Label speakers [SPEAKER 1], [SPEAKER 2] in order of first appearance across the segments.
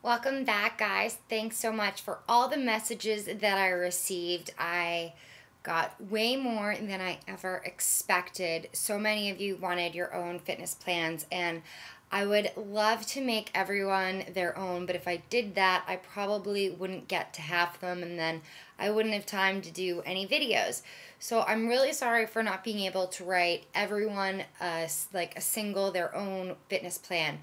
[SPEAKER 1] Welcome back, guys. Thanks so much for all the messages that I received. I got way more than I ever expected. So many of you wanted your own fitness plans, and I would love to make everyone their own, but if I did that, I probably wouldn't get to half them, and then I wouldn't have time to do any videos. So I'm really sorry for not being able to write everyone like a single their own fitness plan.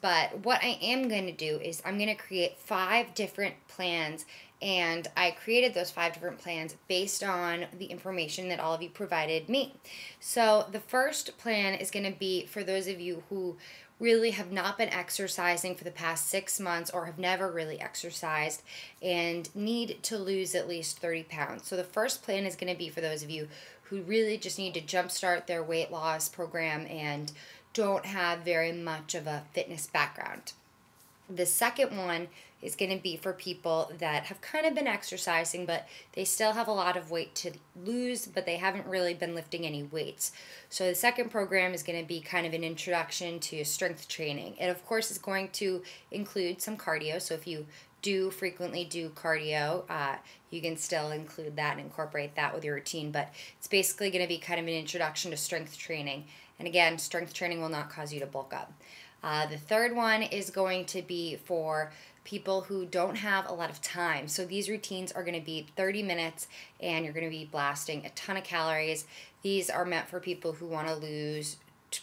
[SPEAKER 1] But what I am going to do is I'm going to create 5 different plans, and I created those 5 different plans based on the information that all of you provided me. So the first plan is going to be for those of you who really have not been exercising for the past 6 months or have never really exercised and need to lose at least 30 pounds. So the first plan is going to be for those of you who really just need to jumpstart their weight loss program and don't have very much of a fitness background. The second one is going to be for people that have kind of been exercising, but they still have a lot of weight to lose, but they haven't really been lifting any weights. So the second program is going to be kind of an introduction to strength training. It, of course, is going to include some cardio. So if you do frequently do cardio, you can still include that and incorporate that with your routine. But it's basically going to be kind of an introduction to strength training. And again, strength training will not cause you to bulk up. The third one is going to be for people who don't have a lot of time. So these routines are going to be 30 minutes and you're going to be blasting a ton of calories. These are meant for people who want to lose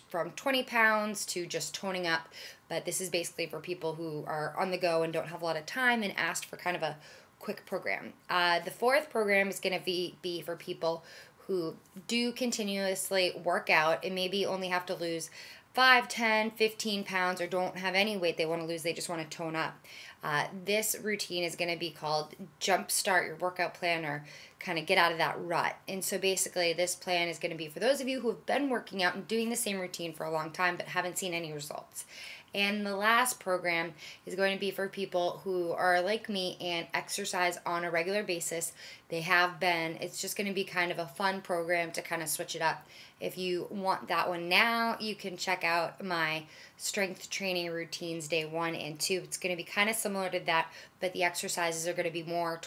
[SPEAKER 1] from 20 pounds to just toning up. But this is basically for people who are on the go and don't have a lot of time and asked for kind of a quick program. The fourth program is going to be for people who do continuously work out and maybe only have to lose 5, 10, 15 pounds or don't have any weight they want to lose, they just want to tone up. This routine is going to be called Jumpstart Your Workout Plan, or kind of get out of that rut. And so basically this plan is going to be for those of you who have been working out and doing the same routine for a long time but haven't seen any results. And the last program is going to be for people who are like me and exercise on a regular basis. They have been. It's just going to be kind of a fun program to kind of switch it up. If you want that one now, you can check out my strength training routines day 1 and 2. It's going to be kind of similar to that, but the exercises are going to be more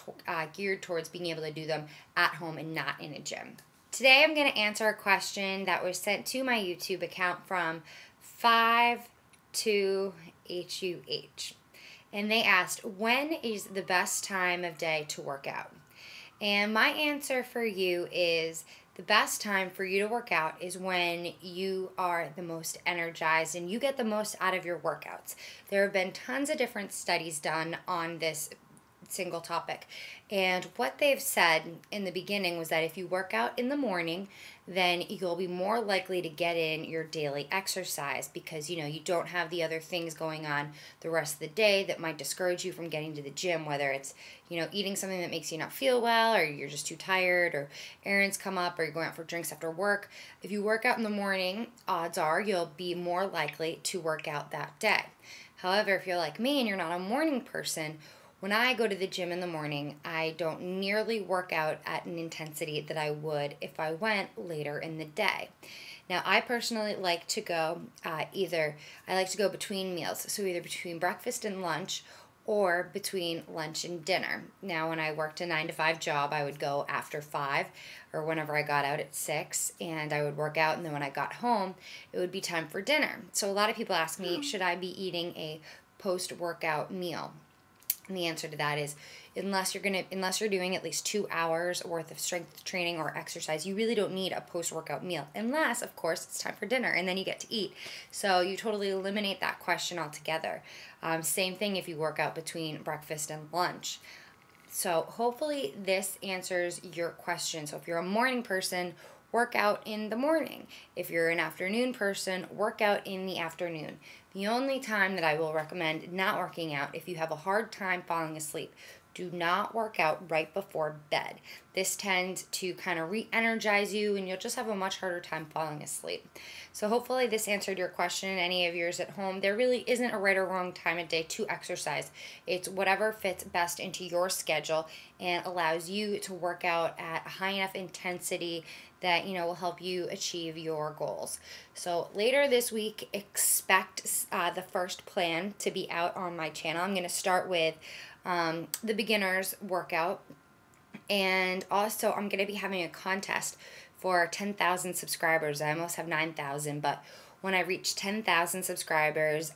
[SPEAKER 1] geared towards being able to do them at home and not in a gym. Today I'm going to answer a question that was sent to my YouTube account from 5-2HUH. And they asked, when is the best time of day to work out? And my answer for you is the best time for you to work out is when you are the most energized and you get the most out of your workouts. There have been tons of different studies done on this single topic, and what they've said in the beginning was that if you work out in the morning, then you'll be more likely to get in your daily exercise because you don't have the other things going on the rest of the day that might discourage you from getting to the gym, whether it's eating something that makes you not feel well, or you're just too tired, or errands come up, or you're going out for drinks after work. If you work out in the morning, odds are you'll be more likely to work out that day. However, if you're like me and you're not a morning person, when I go to the gym in the morning, I don't nearly work out at an intensity that I would if I went later in the day. Now, I personally like to go I like to go between meals, so either between breakfast and lunch or between lunch and dinner. Now, when I worked a 9-to-5 job, I would go after 5 or whenever I got out at 6, and I would work out, and then when I got home, it would be time for dinner. So a lot of people ask me, should I be eating a post-workout meal? And the answer to that is unless you're doing at least 2 hours worth of strength training or exercise, you really don't need a post-workout meal, unless, of course, it's time for dinner and then you get to eat. So you totally eliminate that question altogether. Same thing if you work out between breakfast and lunch. So hopefully this answers your question. So if you're a morning person, work out in the morning. If you're an afternoon person, work out in the afternoon. The only time that I will recommend not working out if you have a hard time falling asleep. do not work out right before bed. This tends to kind of re-energize you and you'll just have a much harder time falling asleep. So hopefully this answered your question and any of yours at home. There really isn't a right or wrong time of day to exercise. It's whatever fits best into your schedule and allows you to work out at a high enough intensity that will help you achieve your goals. So later this week, expect the first plan to be out on my channel. I'm going to start with the beginner's workout, and also I'm going to be having a contest for 10,000 subscribers. I almost have 9,000, but when I reach 10,000 subscribers,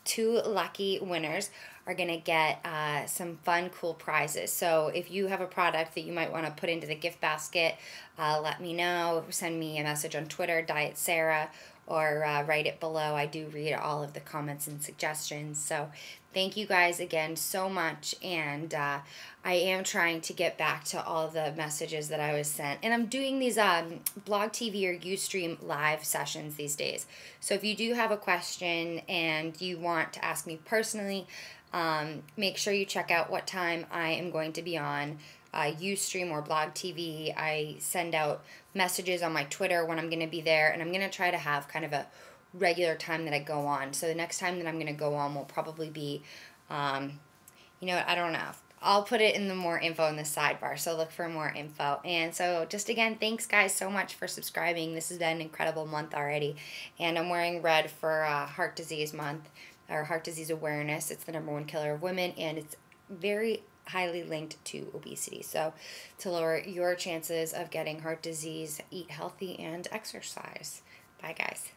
[SPEAKER 1] 2 lucky winners are going to get some fun, cool prizes. So if you have a product that you might want to put into the gift basket, let me know. Send me a message on Twitter, Diet Sarah, or write it below. I do read all of the comments and suggestions. So thank you guys again so much. And I am trying to get back to all the messages that I was sent. And I'm doing these Blog TV or Ustream live sessions these days. So if you do have a question and you want to ask me personally, make sure you check out what time I am going to be on Ustream or Blog TV. I send out messages on my Twitter when I'm going to be there, and I'm going to try to have kind of a regular time that I go on. So the next time that I'm going to go on will probably be, I don't know. I'll put it in the more info in the sidebar, so look for more info. And so just again, thanks guys so much for subscribing. This has been an incredible month already, and I'm wearing red for Heart Disease Month, or Heart Disease Awareness. It's the #1 killer of women, and it's very highly linked to obesity. So to lower your chances of getting heart disease, eat healthy and exercise. Bye guys.